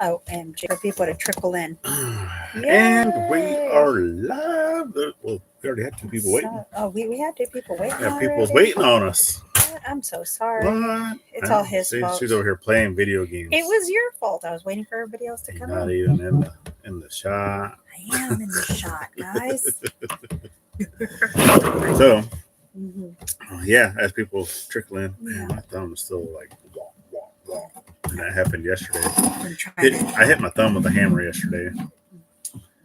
OMG, for people to trickle in. And we are live. Well, we already had two people waiting. We had two people waiting. Yeah, people's waiting on us. I'm so sorry. What? It's all his fault. She's over here playing video games. It was your fault. I was waiting for everybody else to come Not in. even in the shot. I am in the shot, guys. So, yeah, as people trickle in, Yeah. my thumb is still like wah. And that happened yesterday. I I hit my thumb with a hammer yesterday.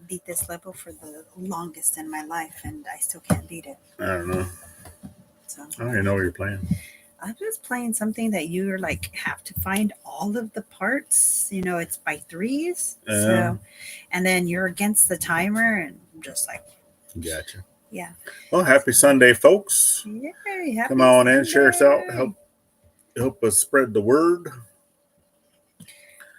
beat this level for the longest in my life, and I still can't beat it. I don't know. So I don't even know what you're playing. I'm just playing something that you like have to find all of the parts. You know, it's by threes. So, and then you're against the timer, and I'm just like, gotcha. Yeah. Well, happy Sunday, folks. Yay, happy Come on Sunday. in, share us out, help us spread the word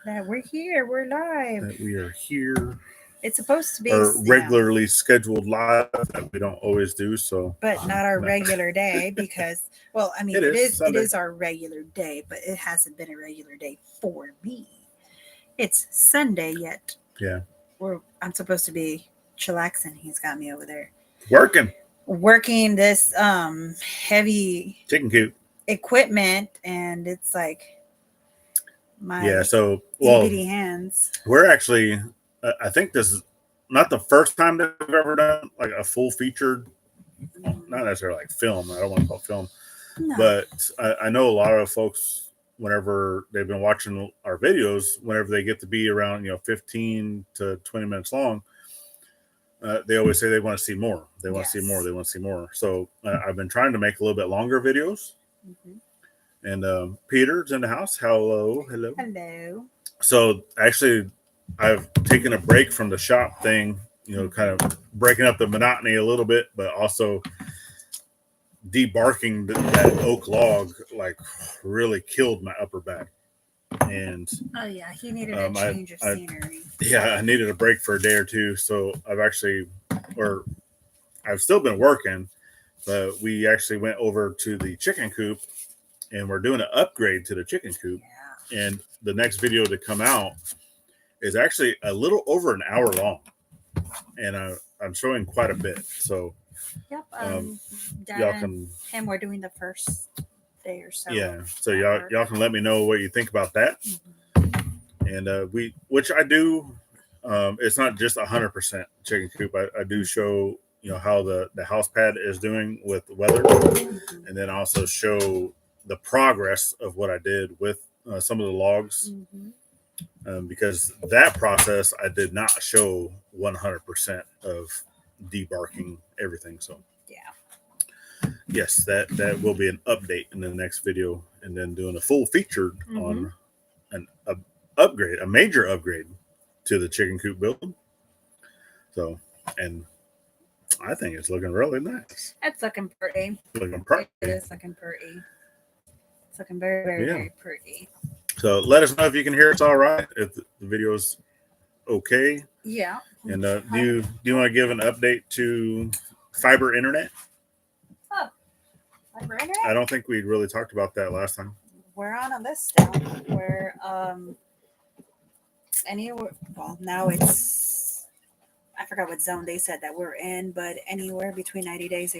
that we're here, we're live. that we are here. It's supposed to be our regularly scheduled live that we don't always do, so but not our regular day because I mean it is our regular day, but it hasn't been a regular day for me. It's Sunday yet. Yeah. I'm supposed to be chillaxing. He's got me over there working this heavy chicken coop equipment, and it's like my bitty hands. We're actually I think this is not the first time that we've ever done like a full featured, not necessarily like film. I don't want to call it film, but I know a lot of folks, whenever they've been watching our videos, whenever they get to be around 15 to 20 minutes long, they always say they want to see more. They want to see more. They want to see more. So I've been trying to make a little bit longer videos. And Peter's in the house. Hello. So actually, I've taken a break from the shop thing, kind of breaking up the monotony a little bit, but also debarking that oak log like really killed my upper back. And he needed a change of scenery. I needed a break for a day or two. So I've still been working, but we actually went over to the chicken coop and we're doing an upgrade to the chicken coop. Yeah. And the next video to come out is actually a little over an hour long, and I'm showing quite a bit. So, y'all can. And we're doing the first day or so. Yeah, so y'all can let me know what you think about that. And which I do. It's not just 100% chicken coop. I do show how the house pad is doing with the weather, and then also show the progress of what I did with some of the logs. Because that process I did not show 100% of debarking everything. So yes, that will be an update in the next video, and then doing a full featured on a major upgrade to the chicken coop build. So, and I think it's looking really nice. It's looking pretty. It is looking pretty. It's looking very, very, very pretty. So let us know if you can hear us all right, if the video's okay. Yeah. And do you want to give an update to fiber internet? Oh, fiber internet? I don't think we really talked about that last time. We're on a list now where now it's, I forgot what zone they said that we're in, but anywhere between 90 days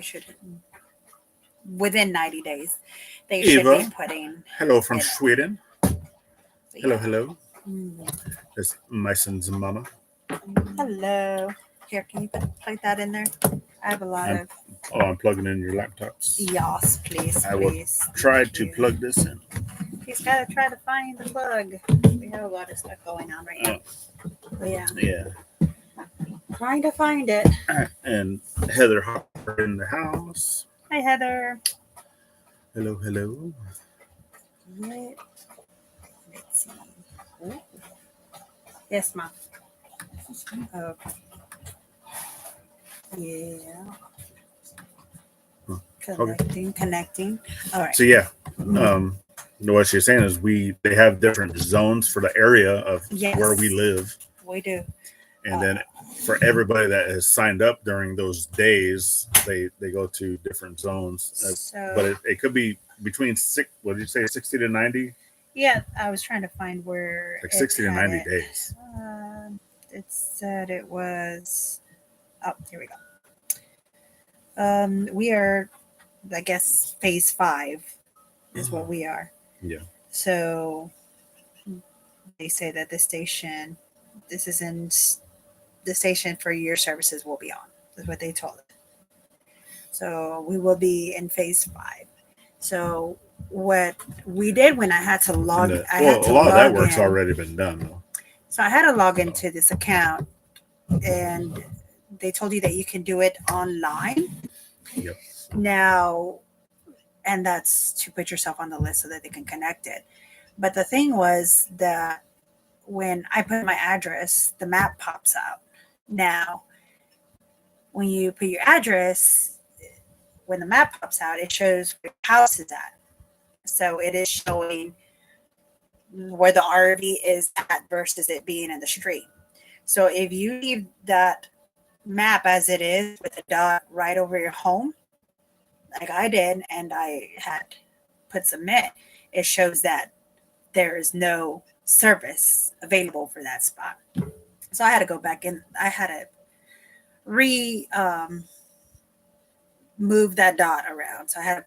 within 90 days they should be putting. Hello from Sweden. Hello. That's my son's mama. Hello. Here, can you plug that in there? I have a lot of. Oh, I'm plugging in your laptops. Yes, please. I will try to plug this in. He's got to try to find the plug. We have a lot of stuff going on right now. But yeah. Trying to find it. And Heather Hopper in the house. Hi, Heather. Hello. Let's see. Ooh. Yes, Mom. Okay. Yeah. Connecting. All right. So what she's saying is they have different zones for the area of where we live. We do. And then for everybody that has signed up during those days, they go to different zones. But it could be between 60 to 90 Yeah, I was trying to find where Like it 60 to had 90 it. days. It said it was. Oh, here we go. We are, I guess, phase 5 is what we are. Yeah. So they say that this is in the station for your services will be on. Is what they told us. So we will be in phase 5. So what we did when I had to log, I had to a lot of that log work's in. already been done, though. So I had to log into this account, and they told you that you can do it online. Yep. Now, and that's to put yourself on the list so that they can connect it. But the thing was that when I put my address, the map pops out. Now, when you put your address, when the map pops out, it shows where your house is at. So it is showing where the RV is at versus it being in the street. So if you leave that map as it is with a dot right over your home, like I did, and I had put submit, it shows that there is no service available for that spot. So I had to go back in. I had to move that dot around. So I had to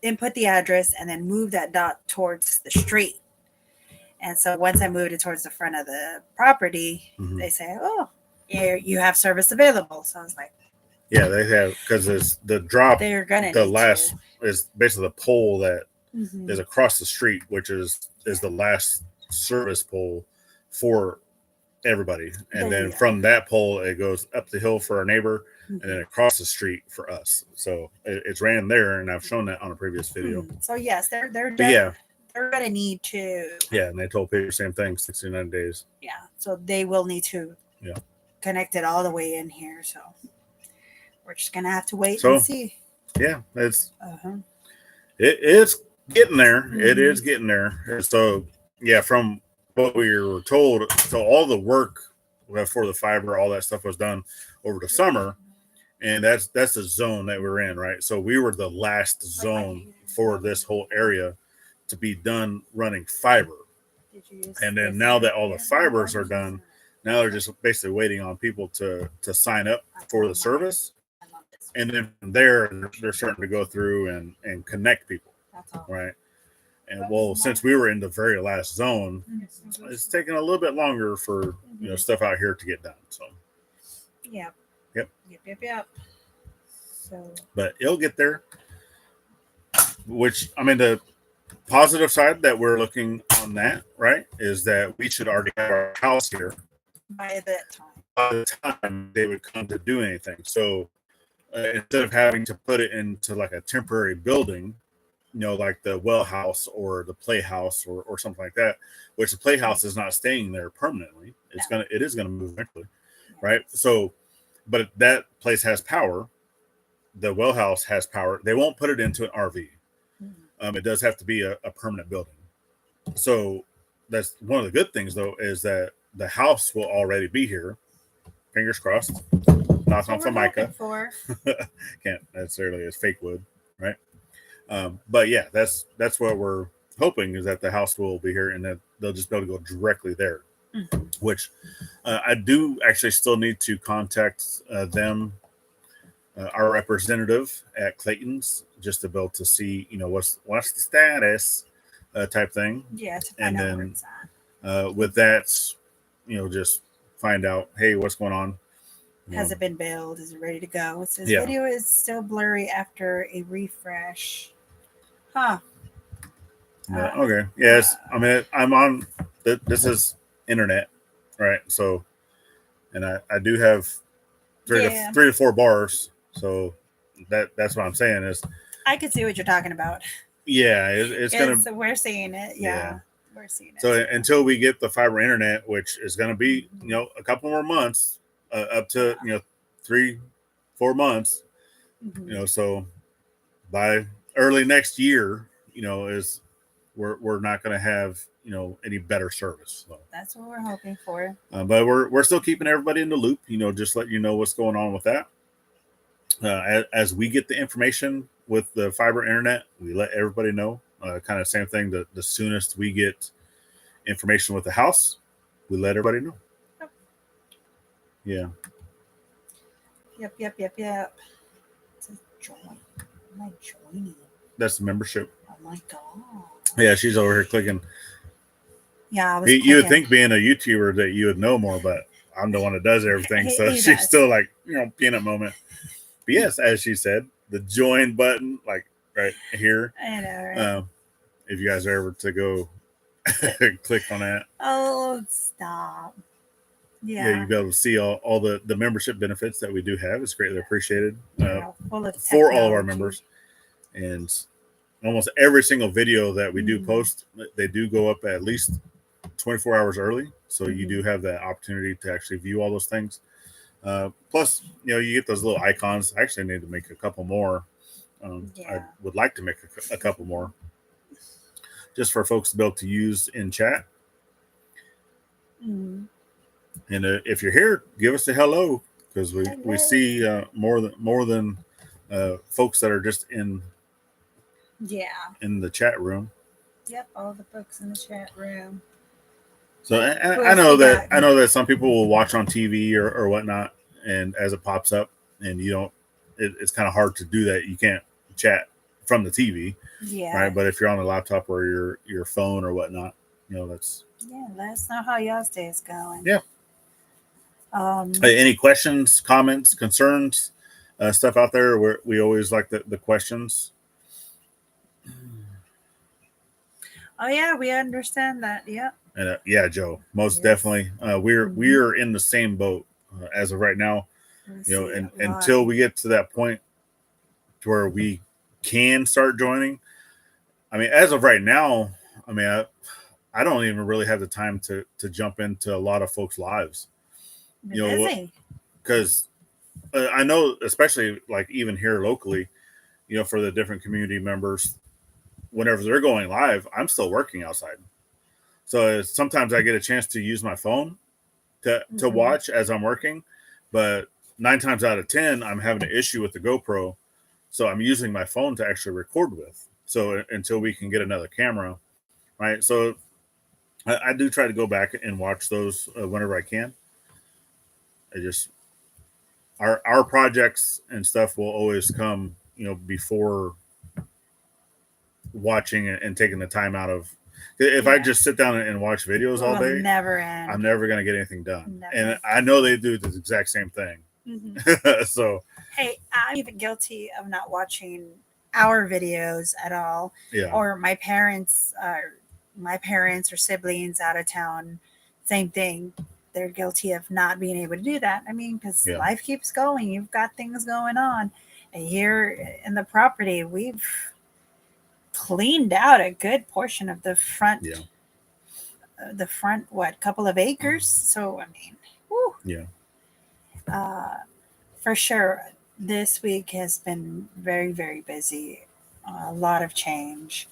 input the address and then move that dot towards the street. And so once I moved it towards the front of the property, they say, "Oh, you have service available." So I was like, "Yeah, they have, because it's the drop. They're gonna the last is basically the pole that is across the street, which is the last service pole for everybody, and then from that pole it goes up the hill for our neighbor, and then across the street for us. So it's ran there, and I've shown that on a previous video. So yes, they're gonna need to. Yeah, and they told Peter the same thing, 69 days. Yeah, so they will need to connect it all the way in here. So we're just gonna have to wait and see. Yeah, it's it's getting there. It is getting there. And so yeah, from what we were told, so all the work for the fiber, all that stuff was done over the summer, and that's the zone that we're in, right? So we were the last zone for this whole area to be done running fiber. And then now that all the fibers are done, now they're just basically waiting on people to sign up for the service. And then from there, they're starting to go through and connect people, right? And well, since we were in the very last zone, it's taking a little bit longer for stuff out here to get done. So, Yep. So, but it'll get there. Which, I mean, the positive side that we're looking on that, right, is that we should already have our house here by that time. By the time they would come to do anything. So instead of having to put it into like a temporary building, like the well house or the playhouse or something like that, which the playhouse is not staying there permanently. It is gonna move eventually, right? So, but that place has power. The well house has power. They won't put it into an RV. It does have to be a permanent building. So that's one of the good things, though, is that the house will already be here. Fingers crossed. Knock on Formica. Can't necessarily, it's fake wood, right? But yeah, that's what we're hoping, is that the house will be here and that they'll just be able to go directly there. Which I do actually still need to contact them, our representative at Clayton's, just to be able to see, what's the status type thing. Yeah, to find and out then where it's at. with that, just find out, hey, what's going on. Has it been built? Is it ready to go? It says video is still blurry after a refresh. Huh. Okay. Yes. I mean, I'm on. This is internet, right? So, and I do have three to four bars. So that's what I'm saying is. I can see what you're talking about. Yeah, it's gonna. So we're seeing it. Yeah. We're seeing it. So until we get the fiber internet, which is going to be a couple more months, up to 3-4 months, so by early next year, is we're not going to have any better service. So that's what we're hoping for. But we're still keeping everybody in the loop. Just let you know what's going on with that. As we get the information with the fiber internet, we let everybody know. kind of same thing. The soonest we get information with the house, we let everybody know. Yep. Yeah. Yep. It's a join. Am I joining? That's the membership. Oh my god. Yeah, she's over here clicking. Yeah, I was You would clicking. think being a YouTuber that you would know more, but I'm the one that does everything. So He she's does. still like, peanut moment. But yes, as she said, the join button, like right here. I know, right? If you guys are ever to go click on that. Oh, stop. Yeah, you'll be able to see all the membership benefits that we do have. It's greatly appreciated for all of our members. And almost every single video that we do post, they do go up at least 24 hours early. So you do have that opportunity to actually view all those things. Plus, you get those little icons. I actually need to make a couple more. I would like to make a couple more just for folks to be able to use in chat. Mm-hmm. And if you're here, give us a hello, because we see more than folks that are just in the chat room. Yep, all the folks in the chat room. So I know that some people will watch on TV or whatnot, and as it pops up, and you don't, it's kind of hard to do that. You can't chat from the TV, right? But if you're on a laptop or your phone or whatnot, that's let us know how y'all's day is going. Yeah. Any questions, comments, concerns, stuff out there? We always like the questions. Oh yeah, we understand that. Yeah. And Joe, most definitely, we're in the same boat as of right now. And until we get to that point to where we can start joining. I mean, as of right now, I don't even really have the time to jump into a lot of folks' lives. Because I know, especially like even here locally, for the different community members, whenever they're going live, I'm still working outside. So sometimes I get a chance to use my phone to watch as I'm working, but 9 times out of 10, I'm having an issue with the GoPro. So I'm using my phone to actually record with. So until we can get another camera, right? So I do try to go back and watch those whenever I can. I just, our projects and stuff will always come, before watching and taking the time out of. If I just sit down and watch videos all day, I'm never going to get anything done. And I know they do the exact same thing. So, hey, I'm even guilty of not watching our videos at all. Yeah. Or my parents or siblings out of town, same thing. They're guilty of not being able to do that. I mean, because life keeps going. You've got things going on. And here in the property, we've cleaned out a good portion of the front. Yeah. The front, couple of acres. So, I mean, whew. Yeah. For sure, this week has been very, very busy. A lot of change.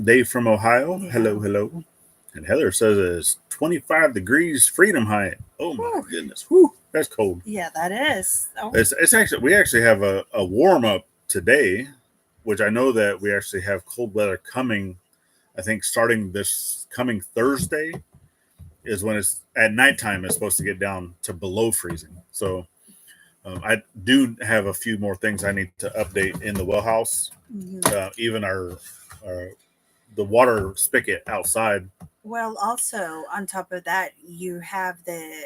Dave from Ohio. Yeah. Hello. And Heather says it's 25 degrees Freedom height. Oh my goodness. Whew, that's cold. Yeah, that is. Oh. It's actually, we actually have a warm up today, which I know that we actually have cold weather coming. I think starting this coming Thursday is when it's at nighttime. It's supposed to get down to below freezing. So I do have a few more things I need to update in the well house. Even the water spigot outside. Well, also on top of that, you have the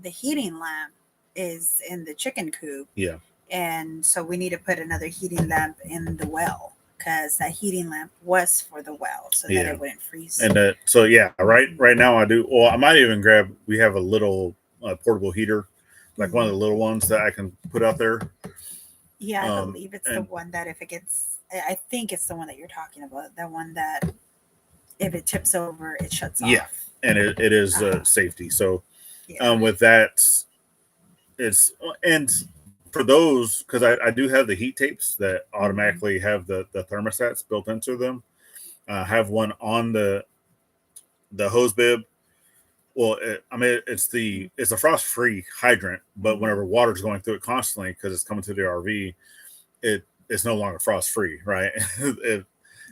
heating lamp is in the chicken coop. Yeah. And so we need to put another heating lamp in the well, because that heating lamp was for the well, so that it wouldn't freeze. And right now I do. Well, I might even grab. We have a little portable heater, like one of the little ones that I can put out there. Yeah, I believe it's the one that if it gets, I think it's the one that you're talking about. The one that if it tips over, it shuts off. Yeah, and it is safety. So with that, it's and. For those, because I do have the heat tapes that automatically have the thermostats built into them. I have one on the hose bib. Well, it's a frost-free hydrant, but whenever water's going through it constantly because it's coming to the RV, it's no longer frost-free, right?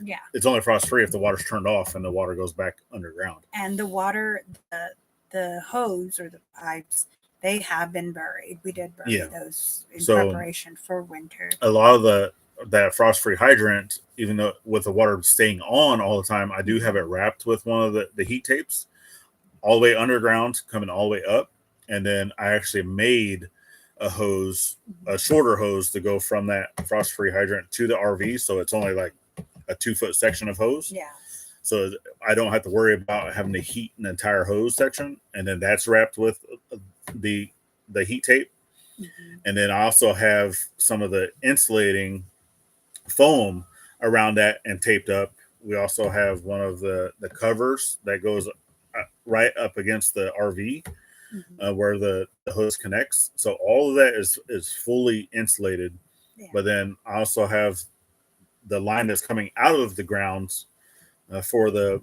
Yeah. It's only frost free if the water's turned off and the water goes back underground. And the water, the hose or the pipes, they have been buried. We did bury those in preparation for winter. A lot of that frost free hydrant, even though with the water staying on all the time, I do have it wrapped with one of the heat tapes all the way underground, coming all the way up. And then I actually made a hose, a shorter hose to go from that frost free hydrant to the RV. So it's only like a 2-foot section of hose. Yeah. So I don't have to worry about having to heat an entire hose section. And then that's wrapped with the heat tape. Mm-hmm. And then I also have some of the insulating foam around that and taped up. We also have one of the covers that goes right up against the RV where the hose connects. So all of that is fully insulated. Yeah. But then I also have the line that's coming out of the grounds for the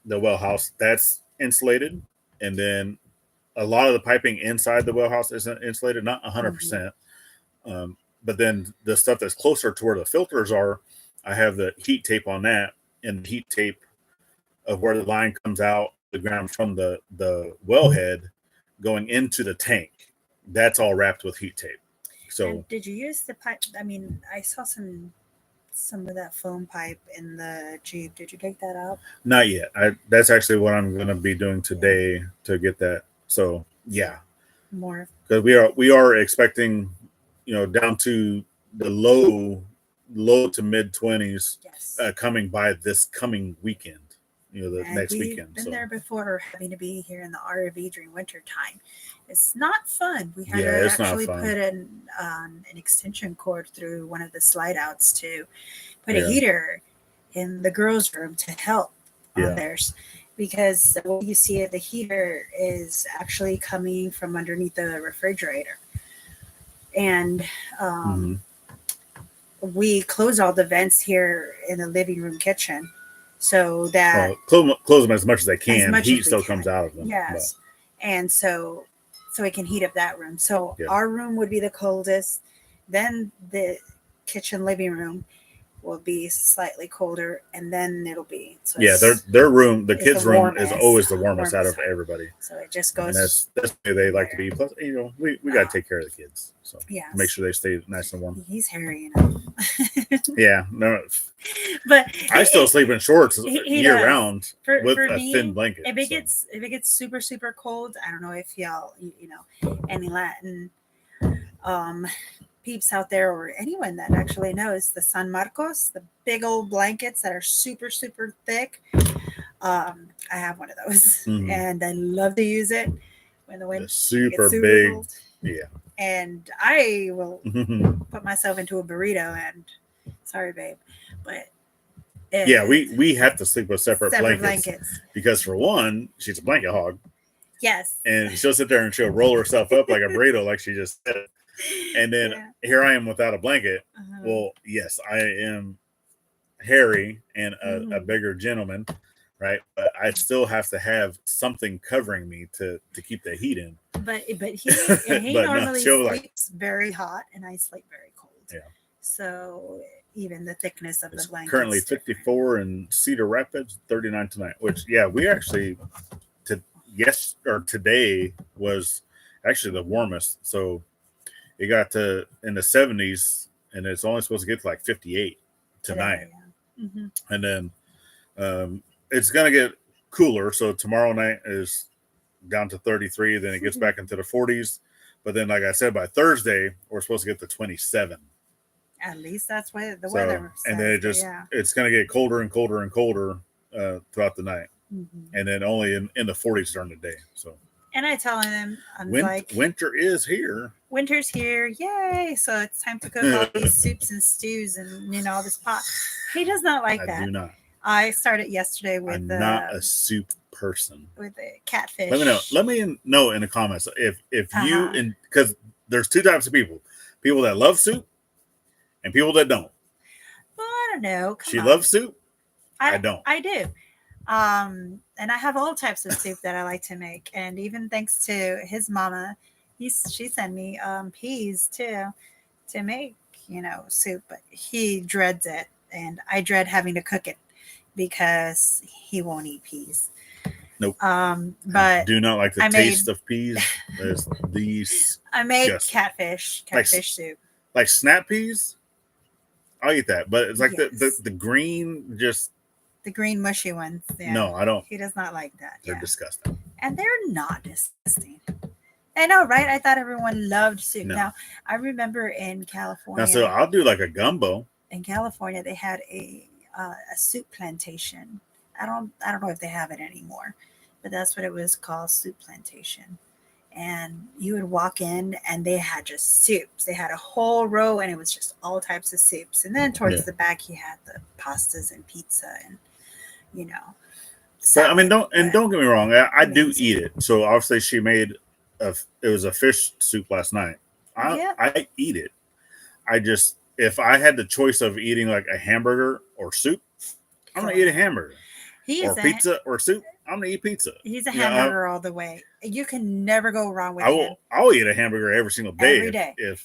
well house that's insulated. And then a lot of the piping inside the well house isn't insulated, not 100%. But then the stuff that's closer to where the filters are, I have the heat tape on that, and the heat tape of where the line comes out the ground from the wellhead going into the tank. That's all wrapped with heat tape. So and did you use the pipe? I mean, I saw some of that foam pipe in the Jeep. Did you take that out? Not yet. That's actually what I'm going to be doing today to get that. So yeah, more because we are expecting, down to the low to mid 20s coming by this coming weekend. Next weekend. We've been there before, having to be here in the RV during winter time. It's not fun. We had to actually put an extension cord through one of the slide outs to put a heater in the girls' room to help on theirs. Because the way you see it, the heater is actually coming from underneath the refrigerator. And we close all the vents here in the living room kitchen. So that close them as much as they can. Heat still comes out of them. Yes, and so it can heat up that room. So our room would be the coldest. Then the kitchen living room will be slightly colder, and then it'll be their room, the kids' room is always the warmest out of everybody. So it just goes. And that's the way they like to be. Plus, we got to take care of the kids, so make sure they stay nice and warm. He's hairy, Yeah, no. But I still sleep in shorts year round with a thin blanket. If it gets super super cold, I don't know if y'all any Latin peeps out there or anyone that actually knows the San Marcos, the big old blankets that are super super thick. I have one of those, and I love to use it when the wind super big. Cold. Yeah, and I will put myself into a burrito and. Sorry, babe, but we have to sleep with separate blankets because for one, she's a blanket hog. Yes, and she'll sit there and she'll roll herself up like a burrito, like she just said. And then here I am without a blanket. Well, yes, I am hairy and a bigger gentleman, right? But I still have to have something covering me to keep the heat in. But he normally sleeps very hot, and I sleep very cold. Yeah. So even the thickness of the blanket. Currently 54 in Cedar Rapids, 39 tonight. Which we actually today was actually the warmest. So it got to in the 70s, and it's only supposed to get to like 58 tonight. Today, and then it's gonna get cooler. So tomorrow night is down to 33. Then it gets back into the 40s. But then, like I said, by Thursday we're supposed to get to 27. At least that's what the weather says. And then it's going to get colder and colder and colder throughout the night. And then only in the 40s during the day. So. And I tell him, winter is here. Winter's here. Yay. So it's time to cook all these soups and stews and, all this pot. He does not like that. I do not. I started yesterday with I'm not a soup person. With the catfish. Let me know in the comments if you, because there's two types of people that love soup and people that don't. Well, I don't know. She loves soup. I don't. I do. And I have all types of soup that I like to make. And even thanks to his mama, she sent me peas too to make, soup. But he dreads it. and I dread having to cook it because he won't eat peas. Nope. But do not like the I taste made- of peas. These I made Disgusting. catfish soup. like snap peas. I'll eat that, but it's like Yes. the green. Just The green mushy ones. Yeah. no, I don't. He does not like that. They're Yeah. disgusting. And they're not disgusting. I know, right? I thought everyone loved soup. No. Now, I remember in California. Now, so I'll do like a gumbo. In California, they had a soup plantation. I don't know if they have it anymore, but that's what it was called, soup plantation. And you would walk in, and they had just soups. They had a whole row, and it was just all types of soups. And then towards the back, you had the pastas and pizza, and you know. But I mean, don't get me wrong. I do eat it. So obviously, she made it was a fish soup last night. I eat it. I just, if I had the choice of eating like a hamburger or soup, I'm gonna eat a hamburger. Pizza or soup, I'm gonna eat pizza. He's a hamburger all the way. You can never go wrong with him. I'll eat a hamburger every single day. Every day. If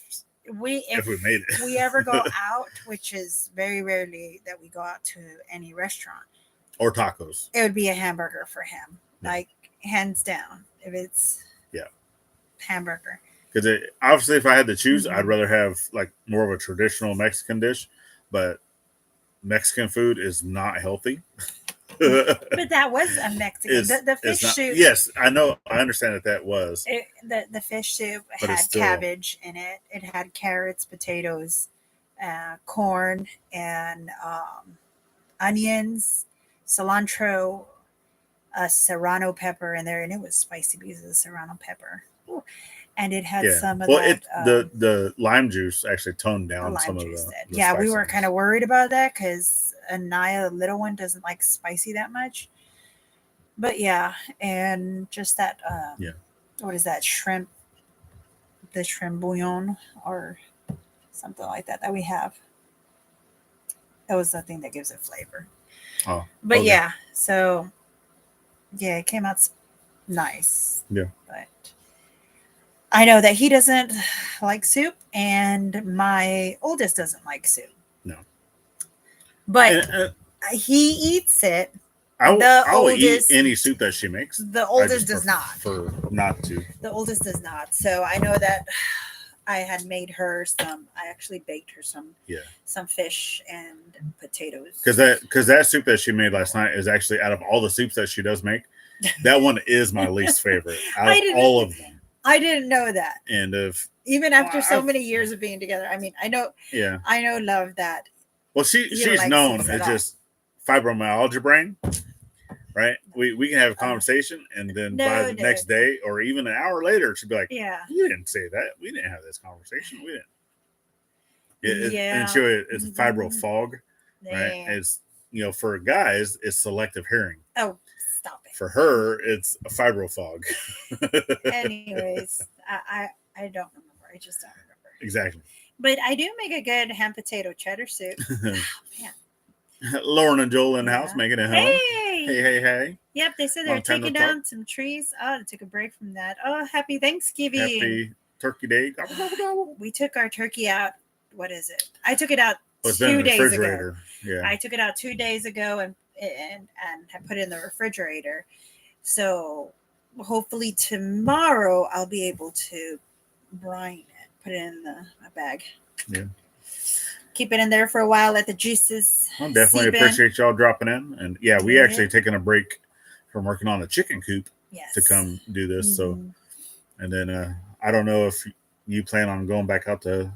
we made it. We ever go out, which is very rarely that we go out to any restaurant. Or tacos. It would be a hamburger for him. Yeah. Like hands down. If it's hamburger. Because obviously, if I had to choose, I'd rather have like more of a traditional Mexican dish, but Mexican food is not healthy. But that was a Mexican. The fish soup. Yes, I know. I understand that was. The fish soup had cabbage in it. It had carrots, potatoes, corn, and onions, cilantro, serrano pepper in there, and it was spicy because of the serrano pepper. Ooh. And it had some of that. The lime juice actually toned down some of the yeah, we were kind of worried about that because Anaya, the little one, doesn't like spicy that much. But yeah, and just that. What is that, shrimp? The shrimp bouillon or something like that we have. That was the thing that gives it flavor. Oh, but okay. Yeah, so yeah, it came out nice. Yeah, but I know that he doesn't like soup, and my oldest doesn't like soup. No, but he eats it. I'll eat any soup that she makes. The oldest does not. For not to. The oldest does not. So I know that I had made her some. I actually baked her some fish and potatoes. Because that soup that she made last night is actually, out of all the soups that she does make, that one is my least favorite out of all of them. I didn't know that. And even after so many years of being together, I mean, I know love that. Well, she's known as just fibromyalgia brain, right? We can have a conversation, and then by the next day or even an hour later, she'd be like, "Yeah, you didn't say that. We didn't have this conversation. We didn't." And it's fibro fog, right? It's for guys, it's selective hearing. Oh, stop it. For her, it's a fibro fog. Anyways, I don't remember. I just don't remember. Exactly. But I do make a good ham potato cheddar soup. Oh, man. Lauren and Joel in the house making it home. Hey. Yep, they said they were taking down some trees. Oh, they took a break from that. Oh, happy Thanksgiving. Happy Turkey Day. We took our turkey out. What is it? I took it out 2 days ago. Yeah. I took it out 2 days ago and have put it in the refrigerator. So hopefully tomorrow I'll be able to brine it, put it in a bag. Yeah. Keep it in there for a while, let the juices. I definitely appreciate y'all dropping in. And we actually taken a break from working on the chicken coop to come do this. So, and then I don't know if you plan on going back out to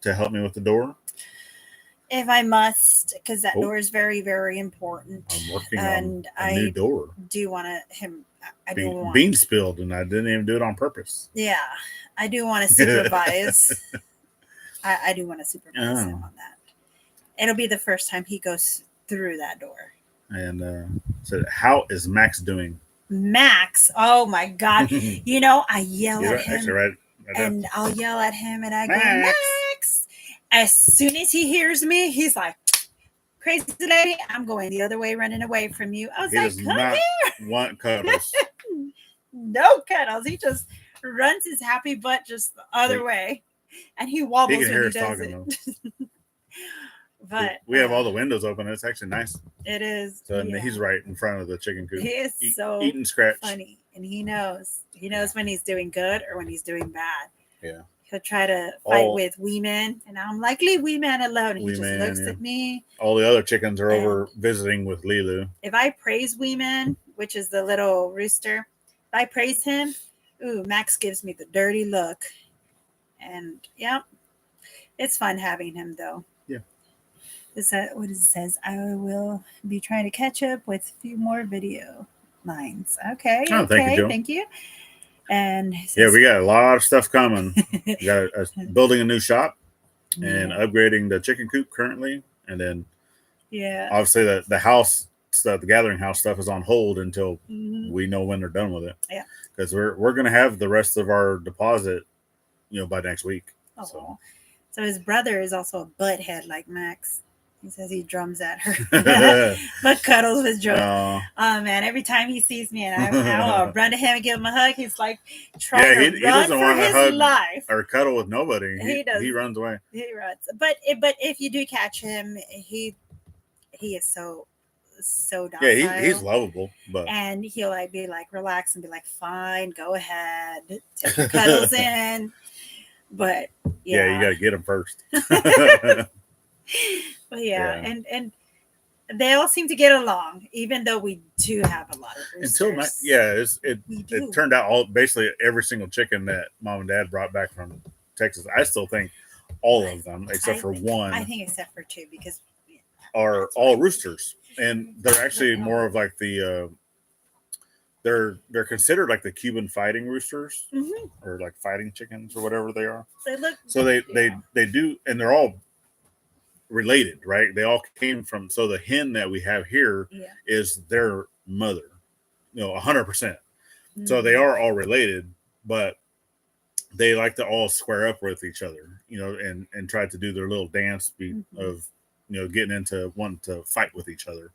help me with the door. If I must, because that door is very, very important. I'm working on a new door. Do want him. Bean spilled, and I didn't even do it on purpose. Yeah, I do want to supervise. I do want to supervise him on that. It'll be the first time he goes through that door. And so, how is Max doing? Max, oh my God! I yell at him, right and I'll yell at him, and I go, Max. As soon as he hears me, he's like, crazy lady, I'm going the other way, running away from you. I was like, come here. Want cuddles. No cuddles. He just runs his happy butt just the other way. And he wobbles when he does it. But we have all the windows open. It's actually nice. It is. So he's right in front of the chicken coop. He is so eating scratch. funny, and he knows when he's doing good or when he's doing bad. Yeah. He'll try to fight with wee man, and I'm like, leave wee man alone. And he just looks at me. All the other chickens are over visiting with Lilu. If I praise wee man, which is the little rooster, if I praise him, Max gives me the dirty look. And it's fun having him though. Yeah. Is that what it says? I will be trying to catch up with a few more video lines. Okay. Oh, okay. Thank you. And we got a lot of stuff coming. We got building a new shop and upgrading the chicken coop currently, and then obviously the house stuff, the gathering house stuff, is on hold until we know when they're done with it. Yeah, because we're gonna have the rest of our deposit, by next week. So his brother is also a butthead like Max. He says he drums at her, but cuddles with joy. Oh man! Every time he sees me, and I'll run to him and give him a hug. He's like trying to run for his life or cuddle with nobody. He does. He runs away. He runs. But if you do catch him, he is so docile. Yeah, he's lovable. And he'll be like relax and be like, fine, go ahead, take your cuddles in. But you got to get him first. But and they all seem to get along, even though we do have a lot of roosters. It turned out basically every single chicken that Mom and Dad brought back from Texas. I still think all of them, except for one. I think except for two, because are all roosters, and they're actually more of like the they're considered like the Cuban fighting roosters, or like fighting chickens or whatever they are. They do, and they're all related, right? They all came from, so the hen that we have here is their mother, 100%. So they are all related, but they like to all square up with each other, and try to do their little dance of, getting into wanting to fight with each other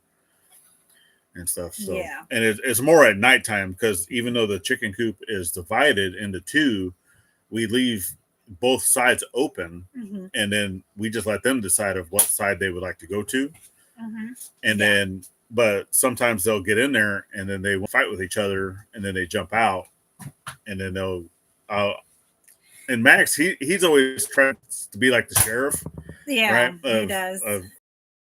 and stuff. So, and it's more at nighttime, because even though the chicken coop is divided into two, we leave both sides open, and then we just let them decide of what side they would like to go to. And then, but sometimes they'll get in there and then they will fight with each other, and then they jump out, and then they'll and Max, he's always trying to be like the sheriff. Right? He does.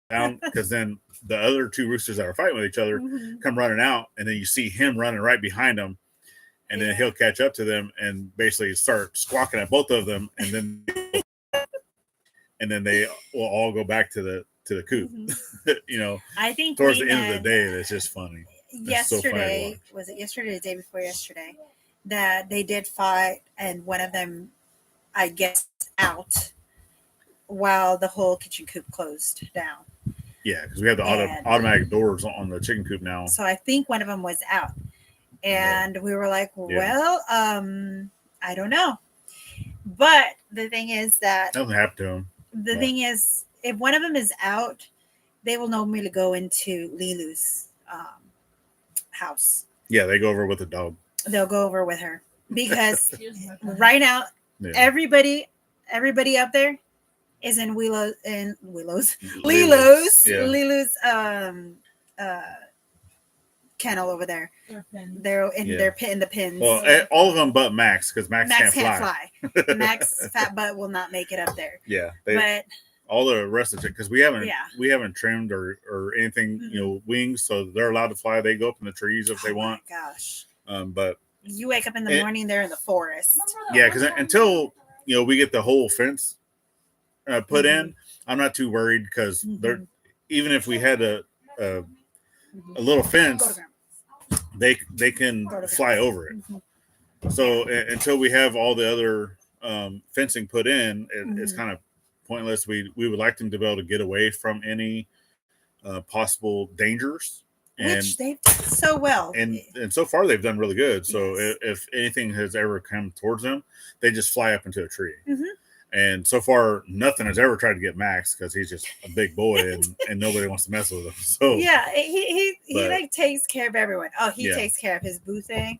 Because then the other two roosters that are fighting with each other come running out, and then you see him running right behind them. And then he'll catch up to them and basically start squawking at both of them, and then they will all go back to the coop. I think towards the end of the day, that's just funny. Yesterday, was it yesterday or the day before yesterday, that they did fight, and one of them, I guess, out while the whole kitchen coop closed down. Yeah, because we have the automatic doors on the chicken coop now. So I think one of them was out. And we were like, well, I don't know. But the thing is that nothing happened to them. The thing is, if one of them is out, they will normally go into Lilu's house. Yeah, they go over with the dog. They'll go over with her, because right now, everybody up there is in Lilu's kennel over there. They're in the pins. Well, all of them but Max, because Max can't fly. Max fat butt will not make it up there. Yeah, but all the rest of it, because we haven't trimmed or anything, wings, so they're allowed to fly. They go up in the trees if they want. Gosh. But you wake up in the morning, they're in the forest. Yeah, because until we get the whole fence put in, I'm not too worried, because they're, even if we had a little fence, they can fly over it. So until we have all the other fencing put in, it's kind of pointless. We would like them to be able to get away from any possible dangers, which they've done so well. And so far they've done really good. So if anything has ever come towards them, they just fly up into a tree. And so far, nothing has ever tried to get Max, because he's just a big boy and nobody wants to mess with him. So yeah, he like takes care of everyone. Oh, he takes care of his boo thing.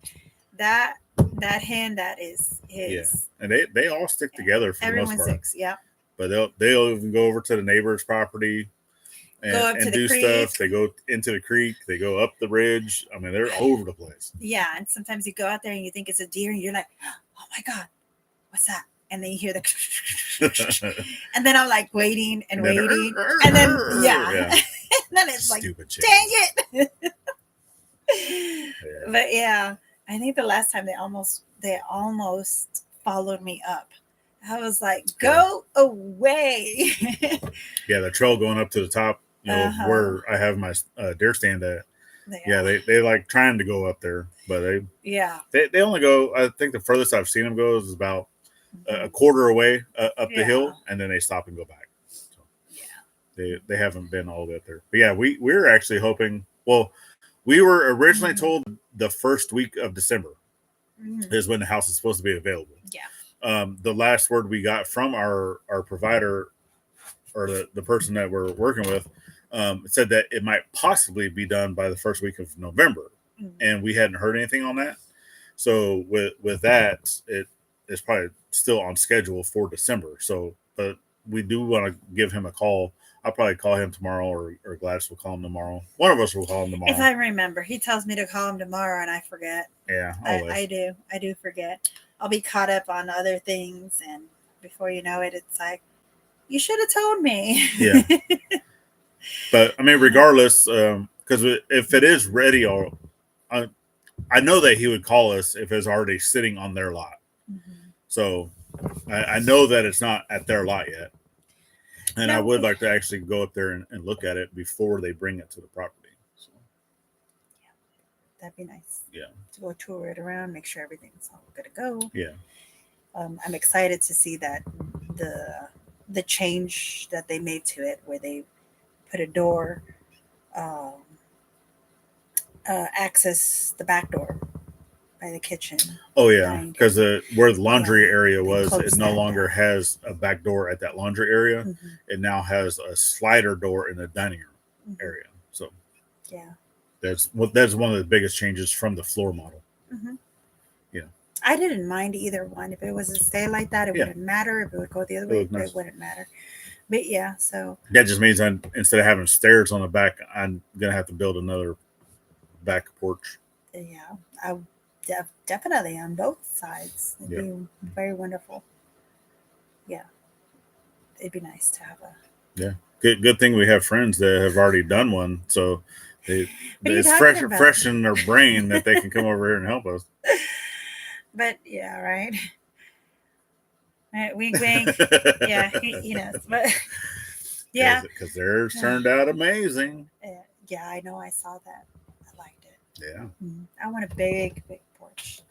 That hen, that is his. Yeah, and they all stick together for the most part. Yeah. but they'll even go over to the neighbor's property and do stuff. They go into the creek. They go up the ridge. I mean, they're all over the place. Yeah, and sometimes you go out there and you think it's a deer, and you're like, "Oh my god, what's that?" And then you hear the, and then I'm like waiting and waiting, and then yeah. And then it's stupid like, dang it. Yeah. But yeah, I think the last time they almost followed me up. I was like, go away. Yeah, the trail going up to the top, where I have my deer stand at. Yeah, they like trying to go up there, but they only go. I think the furthest I've seen them go is about a quarter away up the hill, and then they stop and go back. So, they haven't been all the way up there. But yeah, we were actually hoping. Well, we were originally told the first week of December is when the house is supposed to be available. Yeah. The last word we got from our provider, or the person that we're working with, said that it might possibly be done by the first week of November, and we hadn't heard anything on that. So with that, it's probably still on schedule for December. So, but we do want to give him a call. I'll probably call him tomorrow, or Gladys will call him tomorrow. One of us will call him tomorrow. If I remember, he tells me to call him tomorrow, and I forget. Yeah, I do forget. I'll be caught up on other things, and before you know it, it's like, you should have told me. Yeah. But I mean, regardless, because if it is ready, I know that he would call us if it's already sitting on their lot. So I know that it's not at their lot yet. And I would like to actually go up there and look at it before they bring it to the property. So. Yeah, that'd be nice. Yeah. To go tour it around, make sure everything's all good to go. Yeah. I'm excited to see that the change that they made to it, where they put a door, access the back door by the kitchen. Oh yeah, because where the laundry area was, it no longer has a back door at that laundry area. It now has a slider door in the dining room area. So yeah, that's one of the biggest changes from the floor model. Yeah, I didn't mind either one. If it was to stay like that, it wouldn't matter. If it would go the other way, it wouldn't matter. But yeah, so that just means instead of having stairs on the back, I'm gonna have to build another back porch. Yeah, I definitely on both sides. It'd be very wonderful. Yeah, it'd be nice to have a. Yeah, good thing we have friends that have already done one, so it's fresh in their brain that they can come over here and help us. But yeah, right. Wink, wink. Yeah, but yeah, because theirs turned out amazing. Yeah, I know. I saw that. I liked it. Yeah. I want a big porch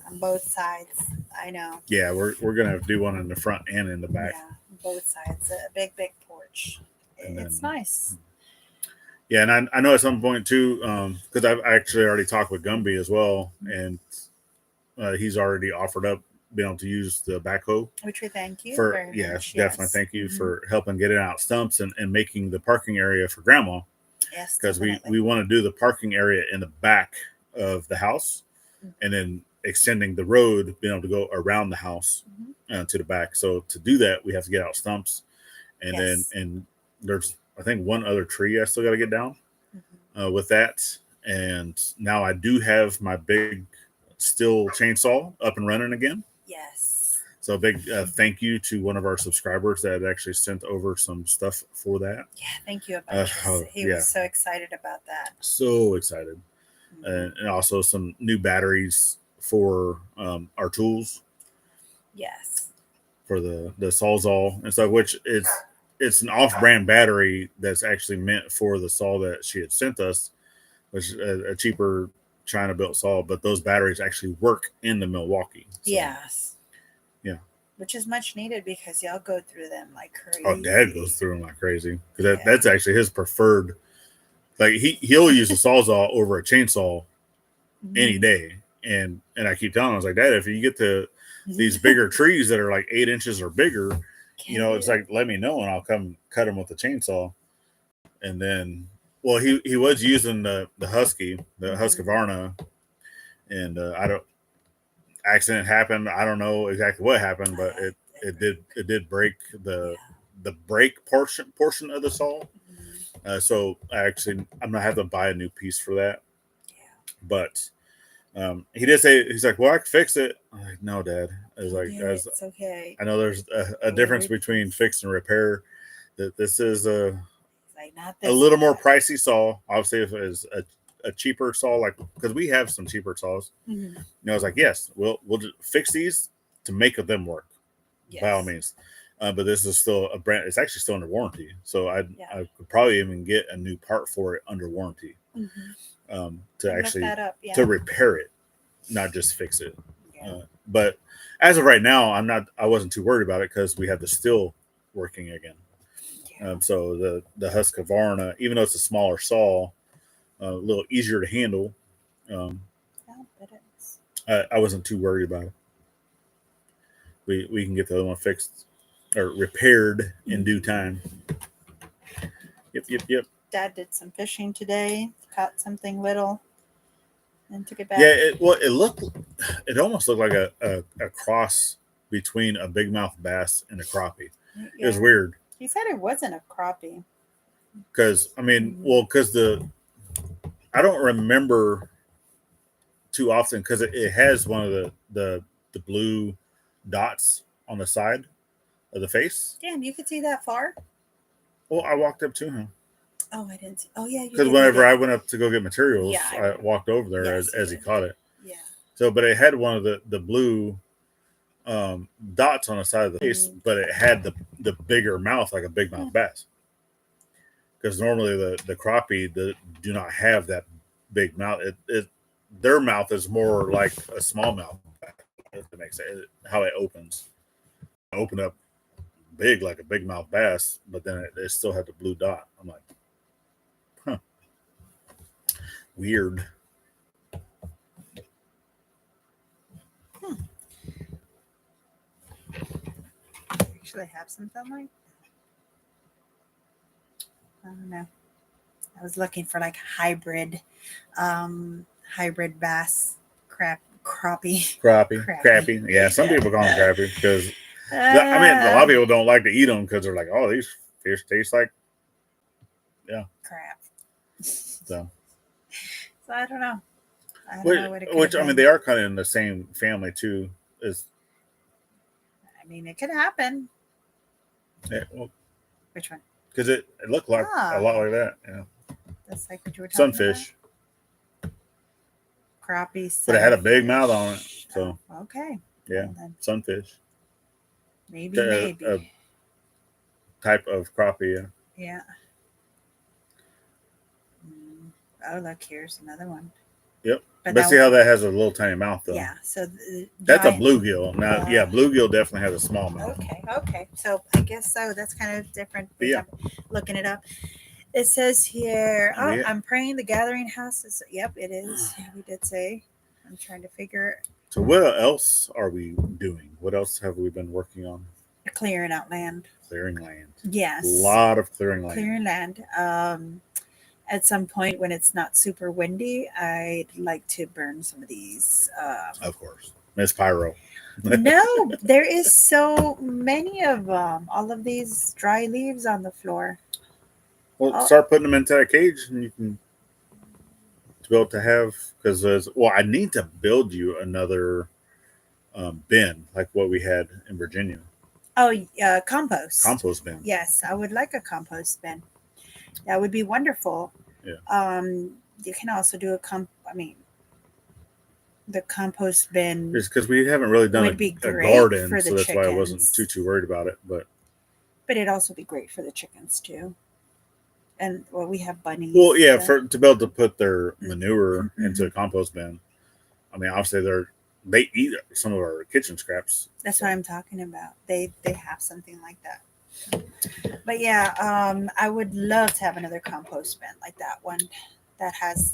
on both sides. I know. Yeah, we're gonna do one in the front and in the back. Yeah, both sides. A big porch. It's nice. Yeah, and I know at some point too, because I've actually already talked with Gumby as well, and he's already offered up being able to use the backhoe. Which we thank you for. very much. Definitely thank you for helping get it out stumps and making the parking area for Grandma. Yes, because we want to do the parking area in the back of the house, and then extending the road, being able to go around the house to the back. So to do that, we have to get out stumps, and then there's I think one other tree I still got to get down with that. And now I do have my big steel chainsaw up and running again. Yes. So a big thank you to one of our subscribers that actually sent over some stuff for that. Yeah, thank you. He was so excited about that. So excited. And also some new batteries for our tools. Yes. For the Sawzall and stuff, which it's an off-brand battery that's actually meant for the saw that she had sent us, which is a cheaper China-built saw, but those batteries actually work in the Milwaukee. So, yes. Yeah. Which is much needed because y'all go through them like crazy. Oh, Dad goes through them like crazy because that's actually his preferred. Like he'll use a Sawzall over a chainsaw any day, and I keep telling him, I was like, Dad, if you get to these bigger trees that are like 8 inches or bigger, it's like, let me know and I'll come cut them with the chainsaw. And then, well, he was using the Husqvarna, and accident happened. I don't know exactly what happened, but it did break the brake portion of the saw. So I'm gonna have to buy a new piece for that. But he did say, he's like, well, I can fix it. I'm like, no, Dad. I was like, It's okay. I know there's a difference between fix and repair. That this is a little more pricey saw. Obviously, if it was a cheaper saw, like, because we have some cheaper saws. Mm-hmm. I was like, yes, we'll just fix these to make them work, by all means. But this is still a brand. It's actually still under warranty, so I could probably even get a new part for it under warranty, to actually to repair it, not just fix it. But as of right now, I wasn't too worried about it because we have the steel working again. So the Husqvarna, even though it's a smaller saw, a little easier to handle, I wasn't too worried about it. We can get the other one fixed or repaired in due time. Yep. Dad did some fishing today, caught something little, and took it back. Yeah, it almost looked like a cross between a big mouth bass and a crappie. It was weird. He said it wasn't a crappie. Because I don't remember too often, because it has one of the blue dots on the side of the face. Damn, you could see that far? Well, I walked up to him. Oh, I didn't see. Oh, yeah. Because whenever I went up to go get materials, I walked over there as he caught it. Yeah. So, but it had one of the blue dots on the side of the face, but it had the bigger mouth, like a big mouth bass. Because normally the crappie do not have that big mouth. Their mouth is more like a small mouth. If it makes sense, how it opens. Open up big like a big mouth bass, but then it still had the blue dot. I'm like, huh, weird. Actually have something like that. I don't know. I was looking for like hybrid bass crappie. Yeah, some people call them crappie because a lot of people don't like to eat them because they're like, oh, these fish taste like crap. So I don't know. Which they are kind of in the same family too. It could happen. Yeah, well, which one? Because it looked like a lot like that. Yeah. That's like what you were talking Sunfish. About? Crappie. But it had a big mouth on it. So okay. Yeah. Sunfish. Maybe. A type of crappie, yeah. Oh, look, here's another one. Yep. But see how that has a little tiny mouth, though. Yeah. So that's a bluegill. Now, bluegill definitely has a small mouth. Okay. So I guess so. That's kind of different. Yeah. I'm looking it up. It says here, I'm praying the gathering house is. Yep, it is. We did say. I'm trying to figure. So what else are we doing? What else have we been working on? Clearing out land. Clearing land. Yes. A lot of clearing land. Clearing land. At some point when it's not super windy, I'd like to burn some of these. Of course. Miss Pyro. No, there is so many of them. All of these dry leaves on the floor. Well, start putting them into that cage, and you can be able to have, because I need to build you another bin like what we had in Virginia. Oh, compost. Compost bin. Yes, I would like a compost bin. That would be wonderful. Yeah. You can also do the compost bin. Just because we haven't really done a garden, so that's why I wasn't too worried about it. But it'd also be great for the chickens too. And we have bunnies. Well, yeah, to be able to put their manure into a compost bin. Obviously they eat some of our kitchen scraps. That's what I'm talking about. They have something like that. But yeah, I would love to have another compost bin like that one that has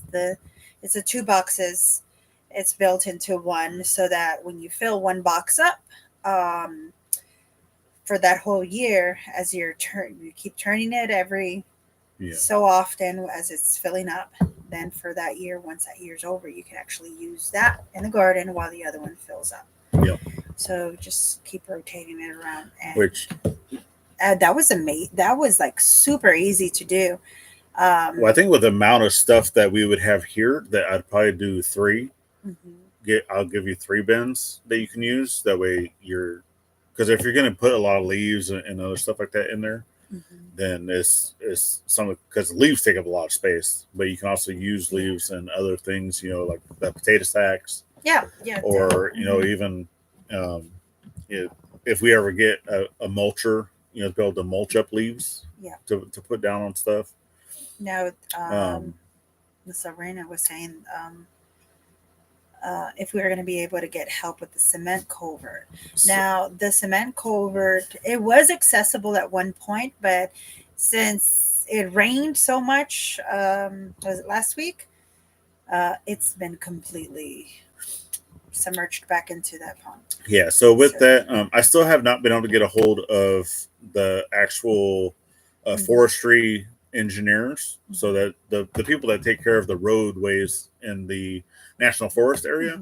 it's 2 boxes. It's built into one so that when you fill one box up, for that whole year, as you keep turning it every so often as it's filling up, then for that year, once that year's over, you can actually use that in the garden while the other one fills up. Yep. So just keep rotating it around. And Which, that was amazing. That was like super easy to do. well, I think with the amount of stuff that we would have here, that I'd probably do 3. I'll give you 3 bins that you can use. That way because if you're going to put a lot of leaves and other stuff like that in there, then it's some, because leaves take up a lot of space. But you can also use leaves and other things, like the potato sacks. Yeah. Or even if we ever get a mulcher, to be able to mulch up leaves. Yeah. To put down on stuff. Now, Sabrina was saying, if we were going to be able to get help with the cement culvert. Now, the cement culvert, it was accessible at one point, but since it rained so much, was it last week? It's been completely submerged back into that pond. Yeah. So with that, I still have not been able to get a hold of the actual forestry engineers, so that the people that take care of the roadways in the national forest area,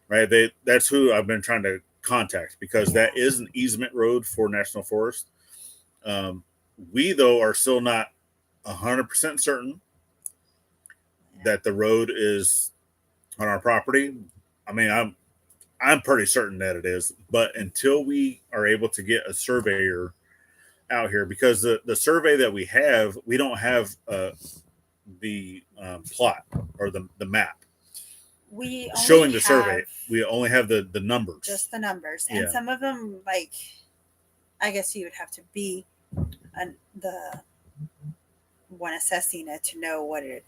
right? That's who I've been trying to contact, because that is an easement road for national forest. We though are still not 100% certain that the road is on our property. I mean, I'm pretty certain that it is, but until we are able to get a surveyor out here, because the survey that we don't have the plot or the map We showing the survey. We only have the numbers, just the numbers, and some of them, like, I guess you would have to be the one assessing it to know what it.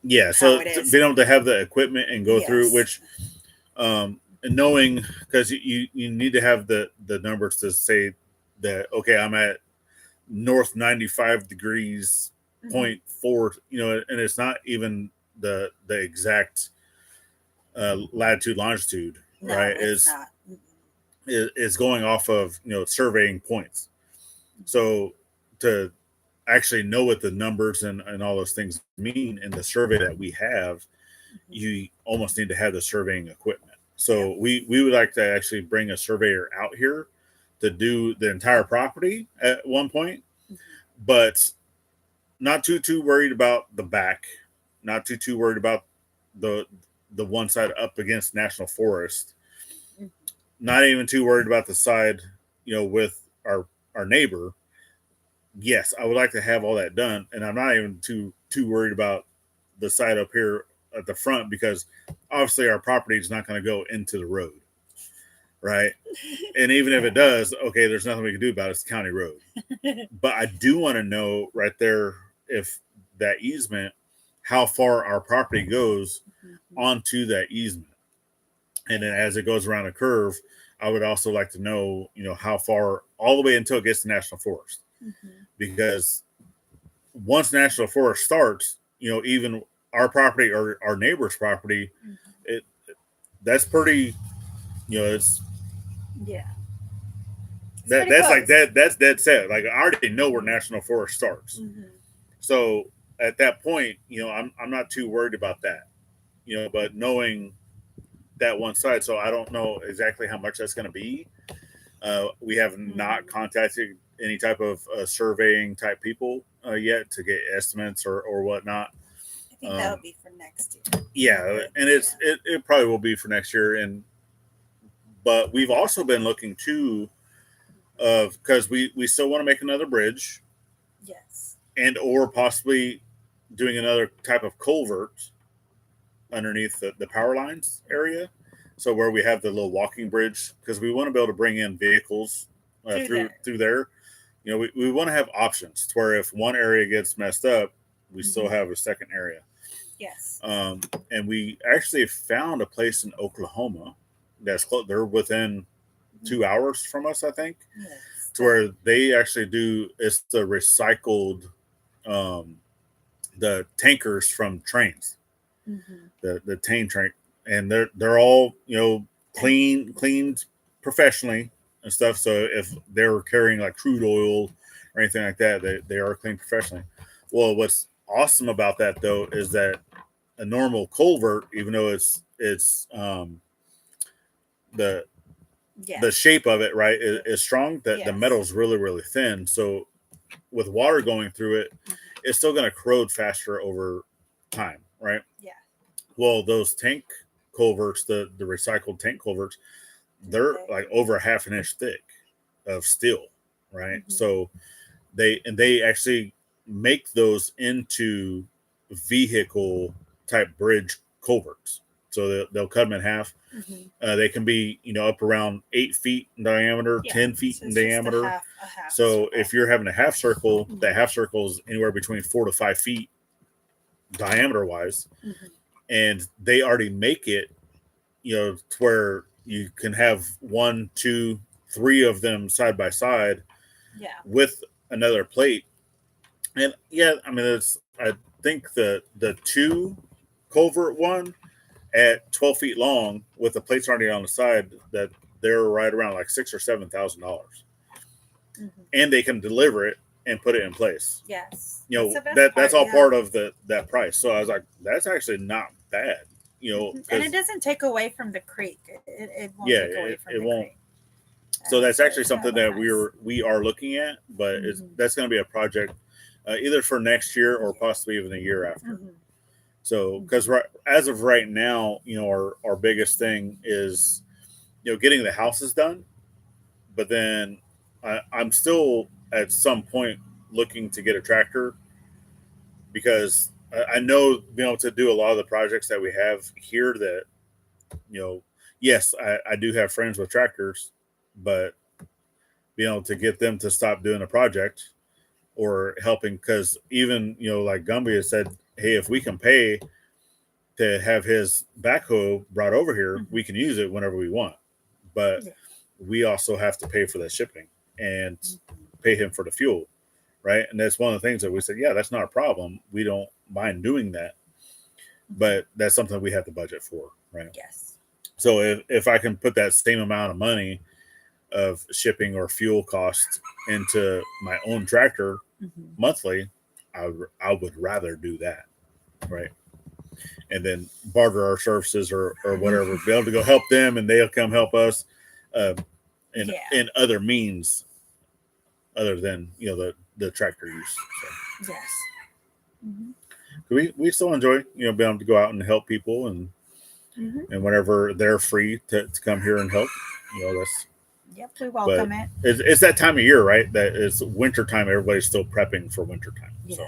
Yeah, so being able to have the equipment and go through, which, and knowing, because you need to have the numbers to say that, okay, I'm at north 95 degrees 0.4, and it's not even the exact latitude longitude, right? It's not. Is going off of surveying points. So to actually know what the numbers and all those things mean in the survey that we have, you almost need to have the surveying equipment. So we would like to actually bring a surveyor out here to do the entire property at one point, but not too worried about the back, not too worried about the one side up against national forest, not even too worried about the side with our neighbor. Yes, I would like to have all that done, and I'm not even too worried about the side up here at the front, because obviously our property is not going to go into the road, right? And even if it does, okay, there's nothing we can do about it. It's a county road. But I do want to know right there, if that easement, how far our property goes onto that easement. And then as it goes around a curve, I would also like to know, how far all the way until it gets to national forest. Because once national forest starts, even our property or our neighbor's property, that's pretty, it's that's close. Like that's dead set. Like, I already know where national forest starts. So at that point, I'm not too worried about that, but knowing that one side, so I don't know exactly how much that's going to be. We have not contacted any type of surveying type people yet to get estimates or whatnot. I think that'll be for next year. Yeah, and it probably will be for next year. But we've also been looking too, because we still want to make another bridge. Yes. And or possibly doing another type of culvert underneath the power lines area. So where we have the little walking bridge, because we want to be able to bring in vehicles through there. We want to have options to where if one area gets messed up, we still have a second area. Yes. And we actually found a place in Oklahoma that's close. They're within 2 hours from us, I think. Yes. To where they actually do, it's the recycled, the tankers from trains, the train, and they're all cleaned professionally and stuff. So if they're carrying like crude oil or anything like that, they are cleaned professionally. Well, what's awesome about that though is that a normal culvert, even though it's the Yes. the shape of it, right, is strong. That the Yes. metal is really, really thin. So with water going through it, it's still going to corrode faster over time, right? Yeah. Well, those tank culverts, the recycled tank culverts, they're Okay. like over a half an inch thick of steel, right? Mhm. So they actually make those into vehicle type bridge culverts. So they'll cut them in half. Mhm. They can be, up around 8 feet in diameter, Yeah. 10 feet So in it's just diameter. a half So circle. if you're having a half circle, that half circle is anywhere between 4 to 5 feet diameter wise, and they already make it, to where you can have 1, 2, 3 of them side by side Yeah. with another plate. And yeah, I mean, I think the two culvert one at 12 feet long with the plates already on the side, that they're right around like $6,000 or $7,000, and they can deliver it and put it in place. Yes. That's all part of that price. So I was like, that's actually not bad. And it doesn't take away from the creek. It won't Yeah, take away from it the won't. creek. So that's actually it's something really that nice. we are looking at, but that's going to be a project either for next year or possibly even the year after. So, because as of right now, our biggest thing is, getting the houses done. But then I'm still at some point looking to get a tractor, because I know being able to do a lot of the projects that we have here that, yes, I do have friends with tractors, but being able to get them to stop doing a project or helping, because even, like Gumby has said, hey, if we can pay to have his backhoe brought over here, we can use it whenever we want. But we also have to pay for the shipping and pay him for the fuel, right? And that's one of the things that we said, yeah, that's not a problem. We don't mind doing that, but that's something we have to budget for, right? Yes. So if I can put that same amount of money of shipping or fuel costs into my own tractor monthly, I would rather do that, right? And then barter our services or whatever, be able to go help them and they'll come help us in other means other than the tractor use. So. Yes. We still enjoy being able to go out and help people, and and whenever they're free to come here and help, that's. Yep, we welcome it. It's that time of year, right? That it's winter time. Everybody's still prepping for winter time. Yes. So,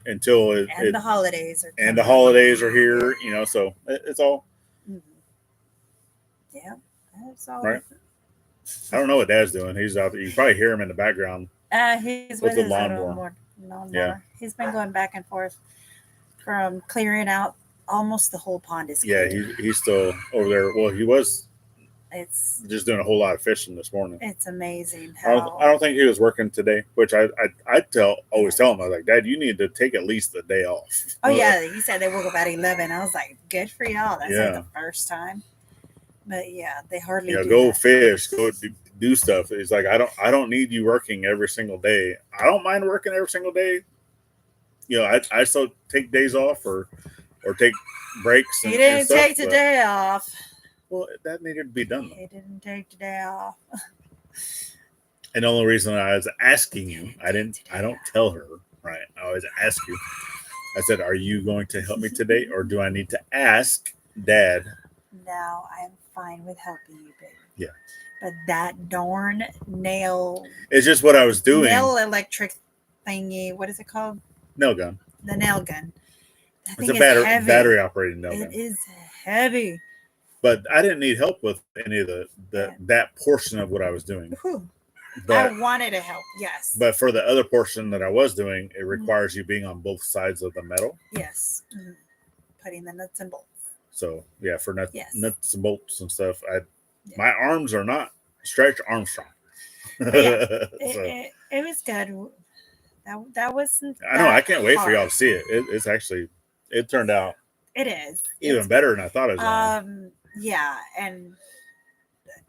until the holidays are coming. And the holidays are here, so it's all. Yeah, it's all right. I don't know what Dad's doing. He's out there. You probably hear him in the background. He's with the lawnmower. Yeah. He's been going back and forth from clearing out almost the whole pond is clear. Yeah, he's still over there. Well, he was. It's just doing a whole lot of fishing this morning. It's amazing how I don't think he was working today, which I always tell him, I was like, Dad, you need to take at least a day off. Oh yeah, he said they woke up at 11. I was like, good for y'all. That's like the first time. But yeah, they hardly go fish, go do stuff. It's like I don't need you working every single day. I don't mind working every single day. I still take days off or take breaks. He didn't take the day off. Well, that needed to be done. He didn't take the day off. And the only reason I was asking you, I don't tell her, right? I always ask you. I said, are you going to help me today, or do I need to ask Dad? No, I'm fine with helping you, baby. Yeah. But that darn nail. It's just what I was doing. Nail electric thingy. What is it called? Nail gun. The nail gun. It's a battery operated nail gun. It is heavy. But I didn't need help with any of that portion of what I was doing. But I wanted to help, yes. But for the other portion that I was doing, it requires you being on both sides of the metal. Yes. Putting the nuts and bolts. So yeah, for nuts and bolts and stuff, my arms are not Stretch Armstrong. It was good. That wasn't. I know. I can't wait for y'all to see it. It's actually, it turned out. It is even better than I thought it was. Yeah, and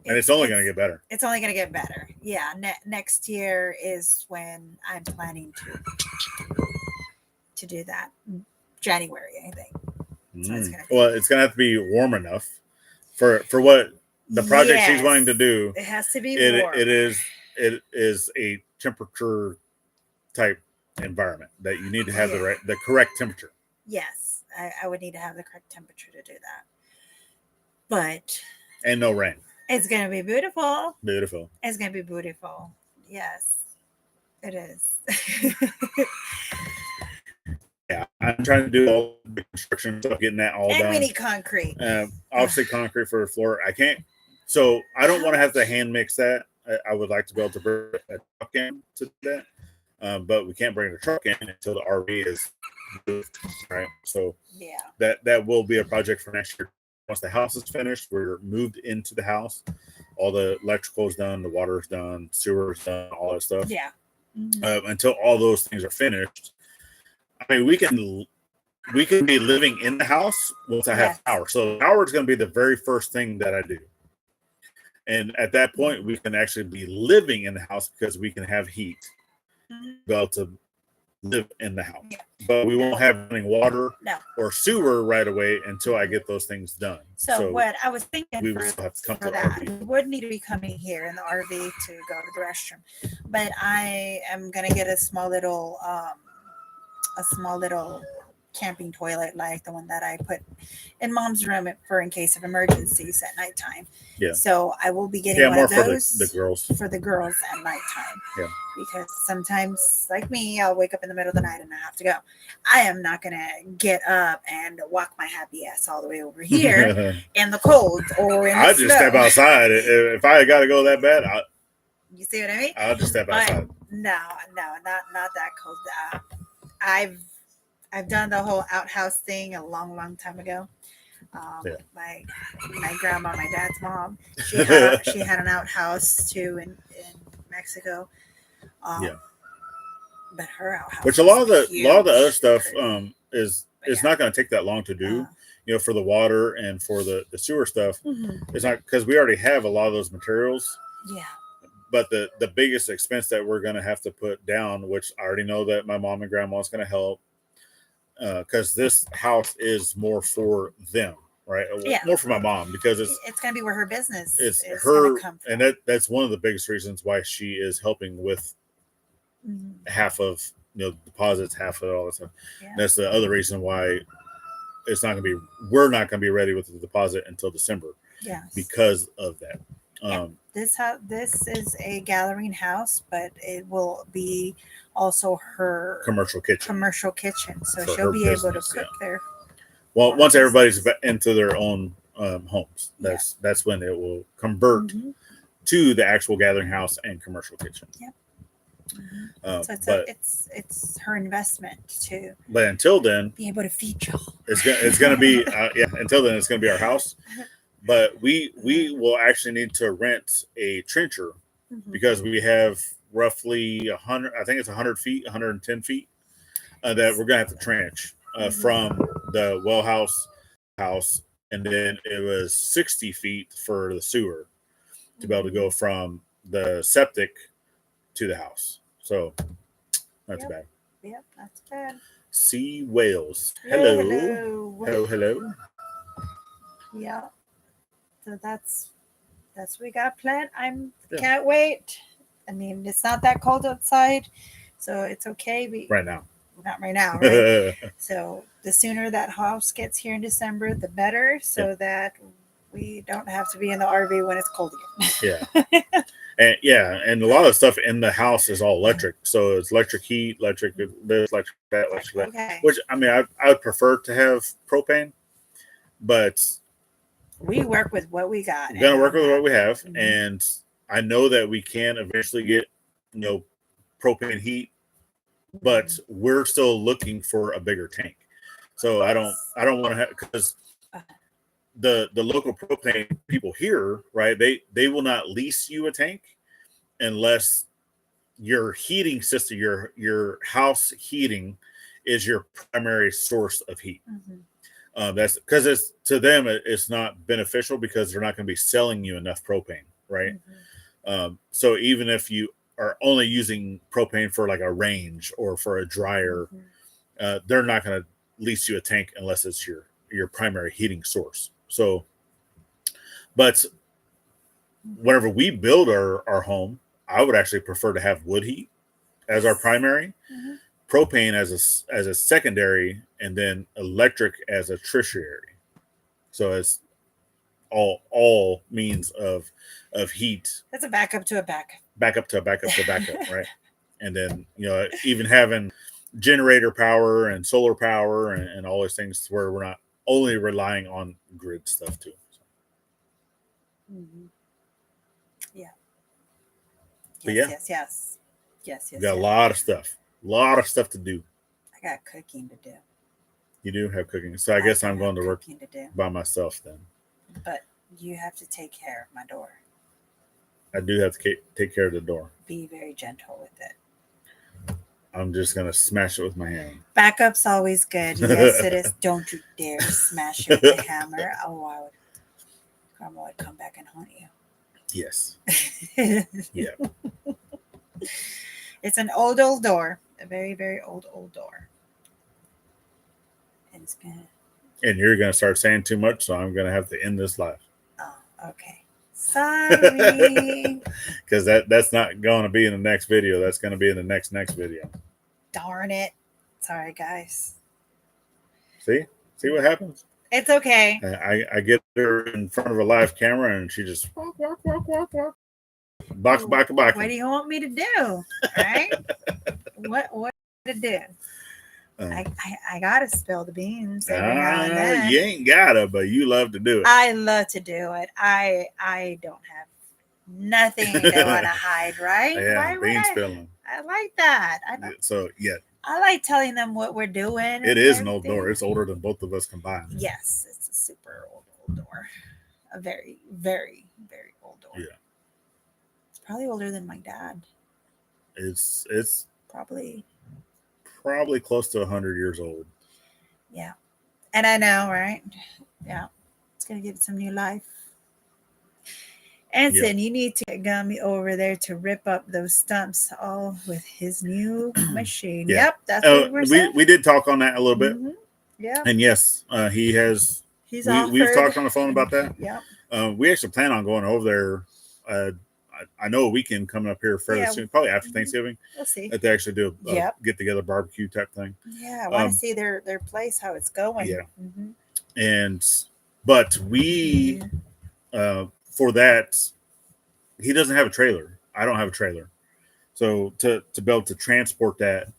it's only going to get better. It's only going to get better. Yeah, next year is when I'm planning to do that. January, I think. So it's going to have to be warm enough for what the project she's Yes. wanting to do, It has to be warm. it is a temperature type environment that you need to have the correct temperature. Yes, I would need to have the correct temperature to do that. But and no rain. It's gonna be beautiful. Beautiful. It's gonna be beautiful. Yes, it is. Yeah, I'm trying to do all the construction stuff, getting that all and done. we need concrete. Obviously, concrete for the floor. I can't. So I don't want to have to hand mix that. I would like to be able to bring a truck in to do that, but we can't bring the truck in until the RV is moved, right? So yeah, that will be a project for next year. Once the house is finished, we're moved into the house. All the electrical is done, the water is done, sewer is done, all that stuff. Yeah. Until all those things are finished, I mean, we can be living in the house once I have power. So power is going to be the very first thing that I do. And at that point, we can actually be living in the house because we can have heat. Be able to live in the house. Yeah. But we won't have running water or sewer right away until I get those things done. So what I was thinking we will have to come for to that, RV. we would need to be coming here in the RV to go to the restroom. But I am going to get a small little camping toilet like the one that I put in Mom's room for in case of emergencies at nighttime. Yeah. So I will be getting one of those for the girls at nighttime. Yeah. Because sometimes, like me, I'll wake up in the middle of the night and I have to go. I am not going to get up and walk my happy ass all the way over here in the cold or in the I'll just step outside. If I got to go that bad, you see what I mean? I'll just step outside. No, not that cold. I've done the whole outhouse thing a long time ago. My grandma, my dad's mom, she had an outhouse too in Mexico. But her outhouse, which a lot of the other stuff is not going to take that long to do. For the water and for the sewer stuff, it's not, because we already have a lot of those materials. Yeah. But the biggest expense that we're going to have to put down, which I already know that my mom and grandma is going to help, because this house is more for them, right? Yeah. More for my mom, because it's going to be where her business is her, come from. and that's one of the biggest reasons why she is helping with half of deposits, half of all that stuff. Yeah. That's the other reason why we're not going to be ready with the deposit until December. Yeah. Because of that. This is a gathering house, but it will be also her commercial kitchen. So she'll be able to cook there. Well, once everybody's into their own homes, that's when it will convert to the actual gathering house and commercial kitchen. Yep. So it's her investment too. But until then, be able to feed y'all. It's going to be until then it's going to be our house. But we will actually need to rent a trencher because we have roughly 100. I think it's 100 feet, 110 feet that we're going to have to trench from the well house, and then it was 60 feet for the sewer to be able to go from the septic to the house. So not too bad. Yep, not too bad. Sea whales. Hello. Yeah. So that's what we got planned. Can't wait. I mean, it's not that cold outside, so it's okay. Right now. Not right now, right? So the sooner that house gets here in December, the better, so that we don't have to be in the RV when it's cold again. And a lot of stuff in the house is all electric. So it's electric heat, electric this, electric that, electric that. Okay. Which, I mean, I would prefer to have propane, but we work with what we got. We're going to work with what we have. And I know that we can eventually get, propane heat, but we're still looking for a bigger tank. So I don't want to have, because the local propane people here, right? They will not lease you a tank unless your heating system, your house heating is your primary source of heat. That's because it's to them it's not beneficial because they're not going to be selling you enough propane, right? So even if you are only using propane for like a range or for a dryer, they're not going to lease you a tank unless it's your primary heating source. So, but whenever we build our home, I would actually prefer to have wood heat as our primary, propane as a secondary, and then electric as a tertiary. So it's all means of heat. That's a backup to a backup. Backup to backup to backup, right? And then even having generator power and solar power and all those things where we're not only relying on grid stuff too. Yeah. But Yes. We got a lot of stuff to do. I got cooking to do. You do have cooking, so I guess I'm going to work by myself then. But you have to take care of my door. I do have to take care of the door. Be very gentle with it. I'm just going to smash it with my hand. Backup's always good. Yes, it is. Don't you dare smash it with a hammer. Oh, Grandma would come back and haunt you. Yes. Yeah. It's an old door. A very, very old door. And it's gonna. And you're going to start saying too much, so I'm going to have to end this live. Oh, okay. Sorry. Because that's not going to be in the next video. That's going to be in the next video. Darn it. Sorry, guys. See what happens? It's okay. I get her in front of a live camera and she just back. What do you want me to do? Right? what to do? I gotta spill the beans every now and then. You ain't gotta, but you love to do it. I love to do it. I don't have nothing to want to hide, right? Yeah, bean spilling. I like that. I like telling them what we're doing. It is an old door. It's older than both of us combined. Yes, it's a super old door. A very, very, very old door. Yeah. It's probably older than my dad. It's probably close to 100 years old. Yeah. And I know, right? Yeah. It's going to give it some new life. Anson, you need to get Gummy over there to rip up those stumps all with his new machine. Yeah. Yep, that's what we're saying. We did talk on that a little bit. Yeah. And yes, he has. We've talked on the phone about that. Yeah. We actually plan on going over there. I know a weekend coming up here fairly soon, probably after Thanksgiving. We'll see. That they actually do a get together barbecue type thing. Yeah, I want to see their place, how it's going. Yeah. But we for that, he doesn't have a trailer. I don't have a trailer. So to be able to transport that,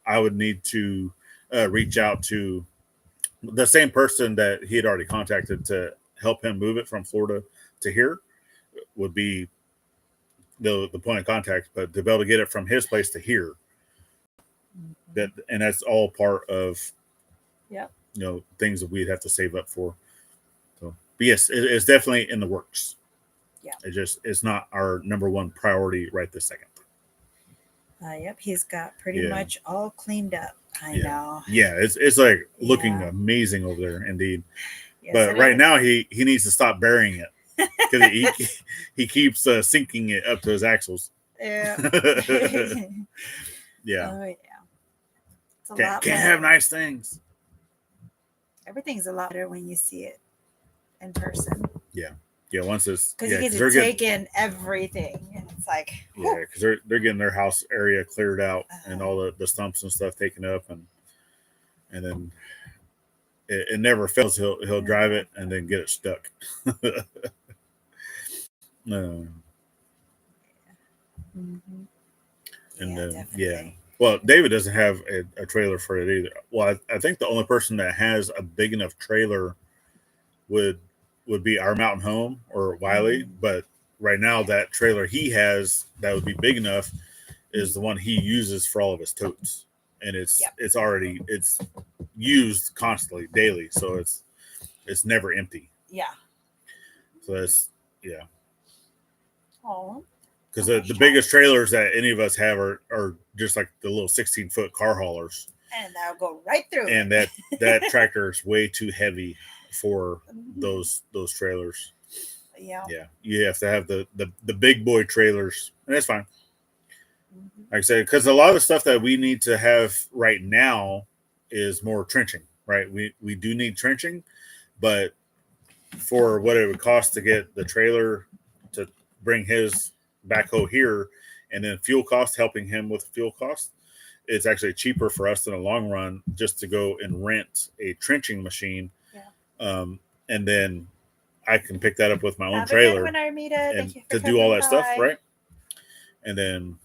I would need to reach out to the same person that he had already contacted to help him move it from Florida to here would be the point of contact, but to be able to get it from his place to here, that's all part of things that we'd have to save up for. So, but yes, it's definitely in the works. Yeah, it's not our number one priority right this second. Yep, he's got pretty much all cleaned up. I know. Yeah, it's like looking amazing over there, indeed. Yes, but right now he needs to stop burying it. Because he keeps sinking it up to his axles. Yeah. Yeah. Oh, yeah. It's Can't have nice things. Everything's a lot better when you see it in person. Yeah. Yeah. Once it's because you get to take in everything, and it's like because they're getting their house area cleared out and all the stumps and stuff taken up, and then it never fails. He'll drive it and then get it stuck. No. And well, David doesn't have a trailer for it either. Well, I think the only person that has a big enough trailer would be our mountain home or Wiley. But right now, that trailer he has that would be big enough is the one he uses for all of his totes, and it's used constantly daily, so it's never empty. Yeah. So that's Oh. Because the biggest trailers that any of us have are just like the little 16-foot car haulers. And that'll go right through. And that tractor is way too heavy for those trailers. Yeah. Yeah. You have to have the big boy trailers. And that's fine. Like I said, because a lot of the stuff that we need to have right now is more trenching, right? We do need trenching, but for what it would cost to get the trailer to bring his backhoe here, and then fuel cost, helping him with fuel cost, it's actually cheaper for us in the long run just to go and rent a trenching machine. Yeah. And then I can pick that up with my own Have a good trailer one, Armida. and Thank you for to do all that coming stuff, by. right? And then,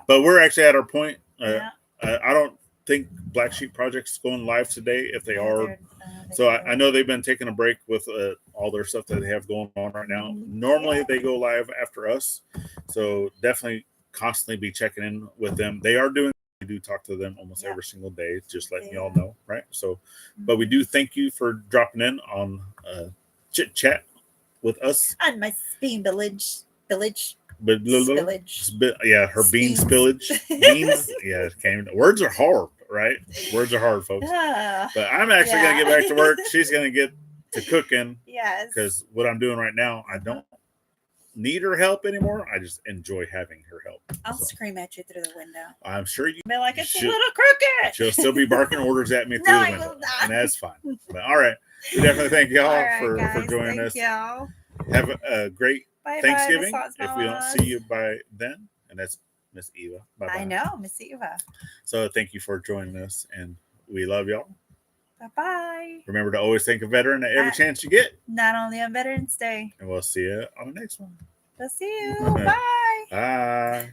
but we're actually at our point. I don't think Black Sheep Project's going live today. If they are, so I know they've been taking a break with all their stuff that they have going on right now. Normally they go live after us, so definitely constantly be checking in with them. They are doing. We do talk to them almost every single day, just letting y'all know, right? So, but we do thank you for dropping in on Chit Chat with us on my Bean Village. But Spillage. her bean spillage. Beans. Yeah, it came. Words are hard, right? Words are hard, folks. But I'm actually going to get back to work. She's going to get to cooking. Yes. Because what I'm doing right now, I don't need her help anymore. I just enjoy having her help. I'll scream at you through the window. I'm sure you be like, it's a little crooked. She'll still be barking orders at me through the window. And that's fine. But all right. We definitely thank y'all for joining us. Y'all. Have a great Thanksgiving. If we don't see you by then, and that's Miss Eva. Bye-bye. I know, Miss Eva. So thank you for joining us, and we love y'all. Bye-bye. Remember to always thank a veteran at every chance you get. Not only on Veterans Day. And we'll see you on the next one. We'll see you. Bye. Bye.